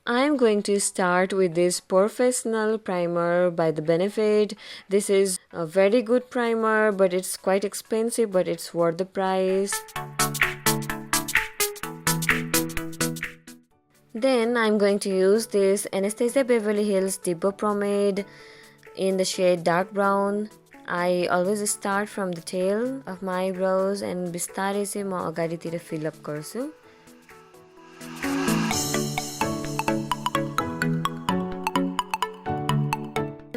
I'm going to start with this Porefessional primer by the Benefit. This is a very good primer, but it's quite expensive, but it's worth the price. Then I'm going to use this Anastasia Beverly Hills Dipbrow Pomade in the shade dark brown. I always start from the tail of my eyebrows and बिस्तारै चाहिँ म अगाडितिर fill up गर्छु.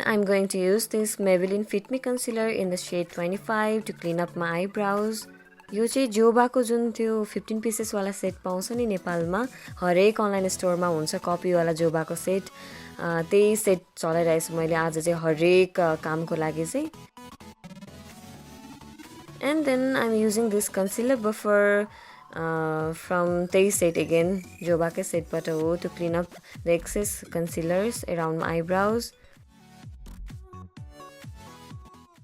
I'm going to use this Maybelline Fit concealer in the shade 25 to clean up my eyebrows. यो चाहिँ Zabaco जुन त्यो 15 pieces वाला सेट पाउँछ नि नेपालमा हरेक अनलाइन स्टोरमा हुन्छ कपी वाला जोबाको सेट त्यही सेट चलाइरहेछु मैले आज चाहिँ हरेक कामको लागि चाहिँ. And then I'm using this concealer buffer from त्यही set again जोबाकै सेटबाट हो to clean up the excess concealers around my eyebrows.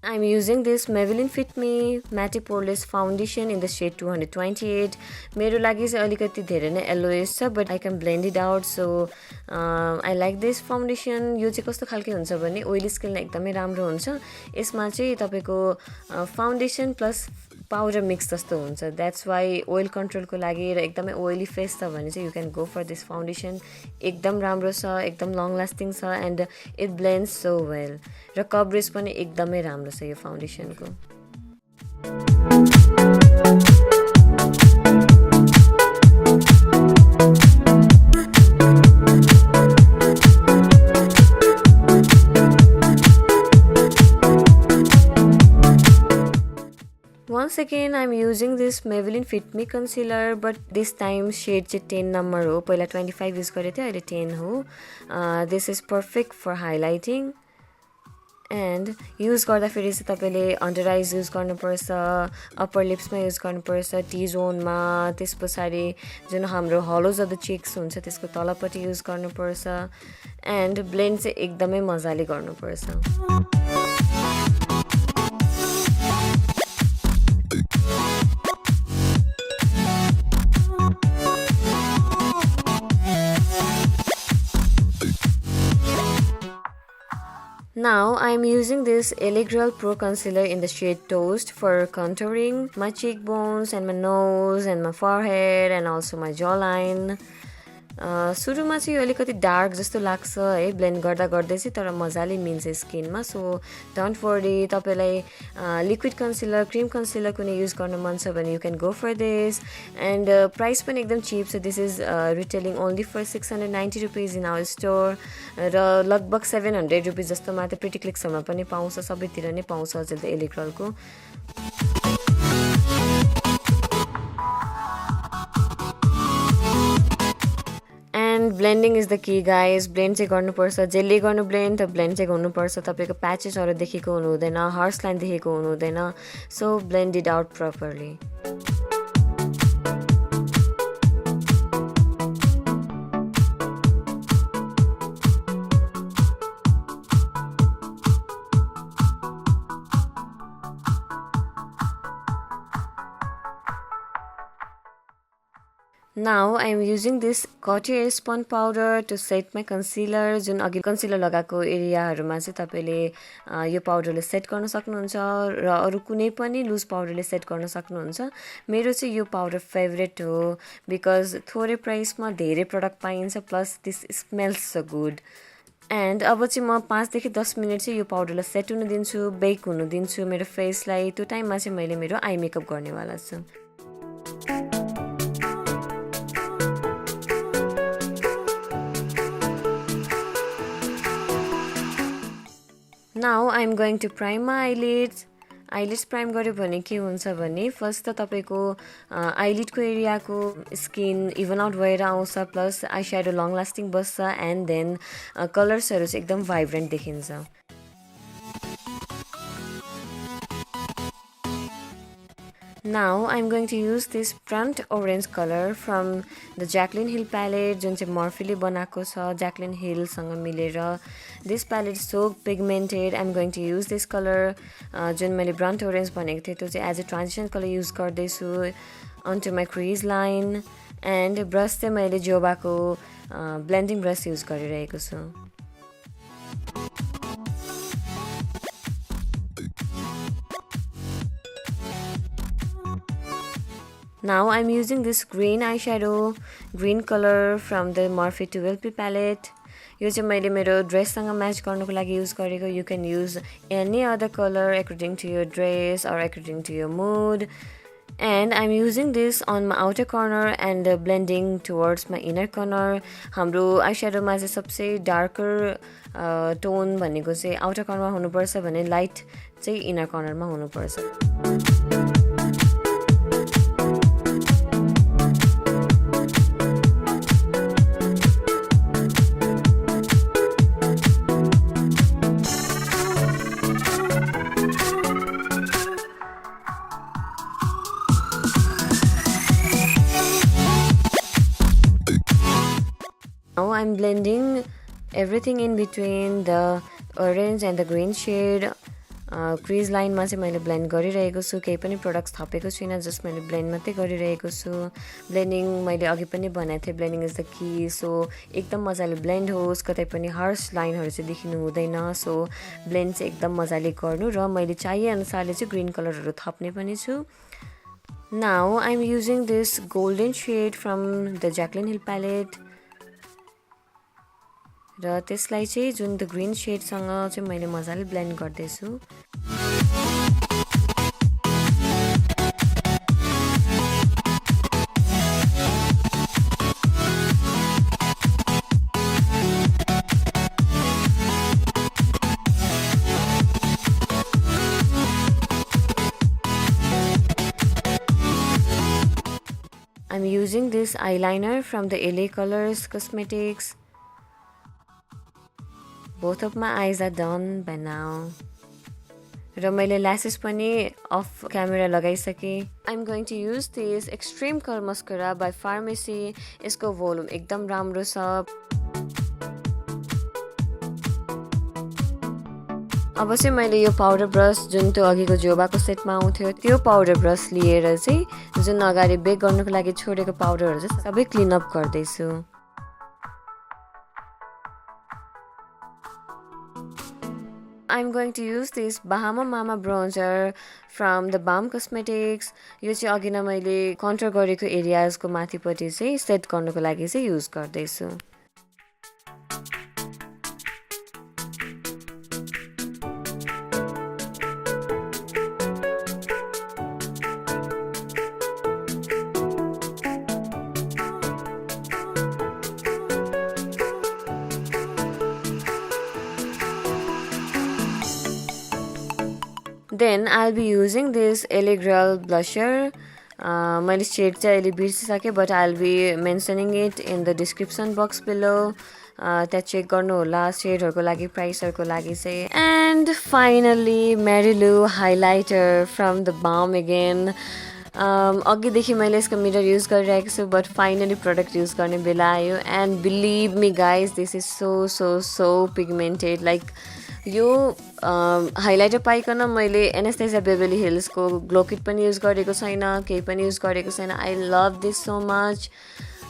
I'm using this Maybelline Fit Me Matte Poreless Foundation in the shade 228. मेरो लागि चाहिँ अलिकति धेरै नै yellowish छ but I can blend it out, so I like this foundation. यो चाहिँ कस्तो खालके हुन्छ भने oily skin लाई एकदमै राम्रो हुन्छ. यसमा चाहिँ तपाईको foundation plus powder mix जस्तो हुन्छ. That's why oil control को लागि र एकदमै oily face छ भने चाहिँ you can go for this foundation. एकदम राम्रो छ, एकदम long lasting छ and it blends so well. र coverage पनि एकदमै राम्रो छ यो फाउन्डेसन को. Once again I'm using this Maybelline Fit Me concealer, but this time shade चाहिँ 10 number हो. पहिला 25 युज गरे थिए, अहिले 10 हो. This is perfect for highlighting. And use गर्दाखेरि चाहिँ तपाईले अन्डर आइज युज गर्नुपर्छ, अप्पर लिप्समा युज गर्नुपर्छ, टी जोनमा, त्यसपछि जुन हाम्रो हलोज अफ द चीक्स हुन्छ त्यसको तलपट्टि युज गर्नुपर्छ एन्ड ब्लेन्ड चाहिँ एकदमै मजाले गर्नुपर्छ. Now I'm using this LA Girl Pro Concealer in the shade Toast for contouring my cheekbones and my nose and my forehead and also my jawline. सुरुमा चाहिँ यो अलिकति डार्क जस्तो लाग्छ है ब्लेन्ड गर्दा गर्दै चाहिँ, तर मजाले मिल्छ स्किनमा. सो डोन्ट वरी, तपाईलाई लिक्विड कन्सिलर क्रीम कन्सिलर कुनै युज गर्न मन छ भने you can go for this. And price पनि एकदम चिप छ. This is retailing only for 690 rupees in our store र लगभग 700 रुपिज जस्तो मात्र प्रिटी क्लिक्सहरूमा पनि पाउँछ, सबैतिर नै पाउँछ अझै त एले गर्लको. Blending is the key guys. Blend चाहिँ गर्नुपर्छ, जेले गर्नु ब्लेन्ड त ब्लेन्ड चाहिँ गर्नुपर्छ. तपाईँको प्याचेसहरू देखेको हुनु हुँदैन, हर्स लाइन देखेको हुनु हुँदैन. So blend it out properly. Now I am using this Coty Airspun powder to set my concealer. जुन अघि कन्सिलर लगाएको एरियाहरुमा चाहिँ तपाईले यो पाउडरले सेट गर्न सक्नुहुन्छ र अरु कुनै पनि लुज पाउडरले सेट गर्न सक्नुहुन्छ. मेरो चाहिँ यो पाउडर फेभरेट हो बिकज थोरै प्राइसमा धेरै प्रोडक्ट पाइन्छ plus this smells so good. And अब चाहिँ म 5 देखि 10 मिनेट चाहिँ यो पाउडरलाई सेट हुन दिन्छु, बेक हुन दिन्छु मेरो फेसलाई. त्यो टाइममा चाहिँ मैले मेरो आई मेकअप गर्नेवाला छु. Now I'm going to prime my eyelids. Eyelids prime गर्यो भने के हुन्छ भने फर्स्ट त तपाईको आइलिडको एरियाको स्किन इभन आउट भएर आउँछ, plus I shadow long lasting बस्छ एन्ड देन कलर्सहरु चाहिँ एकदम भाइब्रेन्ट देखिन्छ. Now I'm going to use this burnt orange color from the Jaclyn Hill palette जुन चाहिँ Morphe ले बनाएको छ Jaclyn Hill सँग मिलेर. This palette is so pigmented. I'm going to use this color जुन मैले burnt orange भनेको थिएँ त्यो चाहिँ as a transition color use गर्दै छु onto my crease line. And brush चाहिँ मैले जोबाको ब्लेन्डिङ ब्रस युज गरिरहेको छु. Now I'm using this green eyeshadow, green color from the Morphe 12P palette. यो चाहिँ मैले मेरो ड्रेससँग म्याच गर्नको लागि युज गरेको. You can use any other color according to your dress or according to your mood. And I'm using this on my outer corner and blending towards my inner corner. हाम्रो eyeshadow-मा चाहिँ सबसे darker tone भनेको चाहिँ outer corner-मा हुनुपर्छ भने light चाहिँ inner corner-मा हुनुपर्छ. Now I'm blending everything in between the orange and the green shade. Crease line मा चाहिँ मैले blend गरिरहेको छु. केही पनि products थपेको छुइनँ, just मैले blend मात्रै गरिरहेको छु. Blending मैले अघि पनि भनेको थिएँ, blending is the key. So एकदम मजाले blend होस्, कतै पनि harsh लाइनहरु चाहिँ देखिनु हुँदैन. So blend चाहिँ एकदम मजाले गर्नु र मैले चाहिए अनुसारले चाहिँ green कलरहरु थप्ने पनि छु. Now I'm using this golden shade from the Jaclyn Hill palette. र त्यसलाई चाहिँ जुन द ग्रीन शेड सँग चाहिँ मैले मजाले ब्लेन्ड गर्दै छु. I'm using this eyeliner from the LA Colors Cosmetics. Both of my eyes are done by now. र मैले lashes पनि off camera लगाइसके. I'm going to use this Extreme Curl Mascara by Pharmacy. यसको volume एकदम राम्रो छ. अब चाहिँ मैले यो पाउडर ब्रश जुन त्यो अघिको जोबाको सेटमा आउँथ्यो त्यो पाउडर ब्रश लिएर चाहिँ जुन अगाडि बेक गर्नको लागि छोडेको पाउडरहरु चाहिँ सबै क्लीन अप गर्दै छु. I'm going to use this Bahama Mama bronzer from the Balm Cosmetics. यो चाहिँ अघि न मैले कन्टुर गरेको एरियाजको माथिपट्टि चाहिँ सेट गर्नको लागि चाहिँ युज गर्दै छु. Then I'll be using this LA Girl blusher. मैले shade चाहिँ अहिले बिर्सिसके, but I'll be mentioning it in the description box below. त्यहाँ चेक गर्नु होला शेडहरुको लागि, प्राइसहरुको लागि चाहिँ. And finally Marylou highlighter from the Balm again. अघिदेखि मैले यसको मिरर युज गरिरहेको छु, but finally product युज गर्ने बेला आयो. And believe me guys, this is so pigmented. Like यो हाइलाइटर पाइकन मैले Anastasia Beverly Hills को ग्लो किट पनि युज गरेको छैन, केही पनि युज गरेको छैन. I love this so much.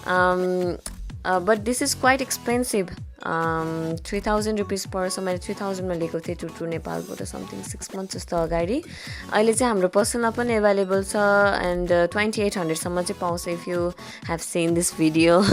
But this is quite expensive. 3000 rupees पर्छ. मैले 3000 मा लिएको थिएँ टु नेपालबाट समथिङ 6 months जस्तो अगाडि. अहिले चाहिँ हाम्रो पर्सनमा पनि अवेलेबल छ and 2800 सम्म चाहिँ पाउँछ if you have seen this video.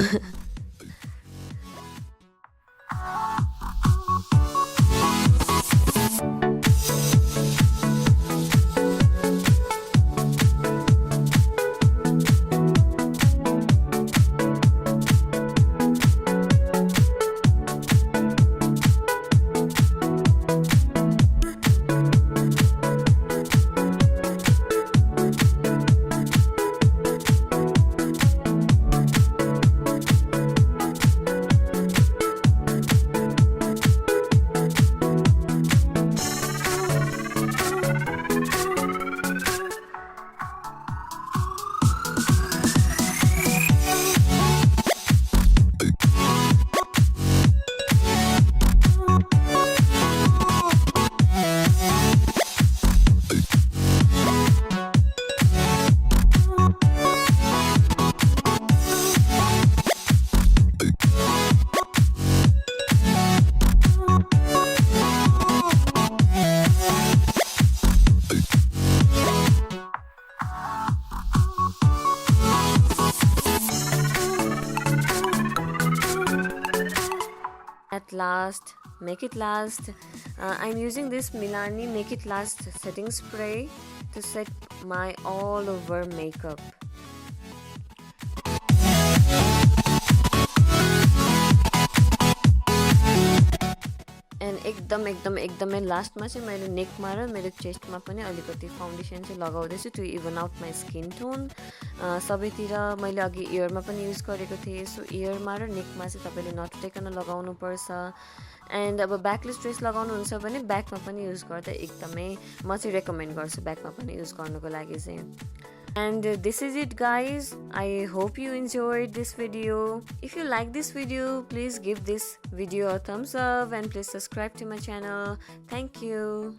it last, make it last. I'm using this Milani Make It Last setting spray to set my all over makeup. एकदमै लास्टमा चाहिँ मैले नेकमा र मेरो चेस्टमा पनि अलिकति फाउन्डेसन चाहिँ लगाउँदैछु to even out my skin tone. सबैतिर मैले अघि इयरमा पनि युज गरेको थिएँ. सो इयरमा र नेकमा चाहिँ तपाईँले नटुटाइकन लगाउनुपर्छ. एन्ड अब ब्याकलेस ड्रेस लगाउनुहुन्छ भने ब्याकमा पनि युज गर्दा एकदमै म चाहिँ रेकमेन्ड गर्छु ब्याकमा पनि युज गर्नुको लागि चाहिँ. And this is it, guys. I hope you enjoyed this video. If you like this video, please give this video a thumbs up and please subscribe to my channel. Thank you.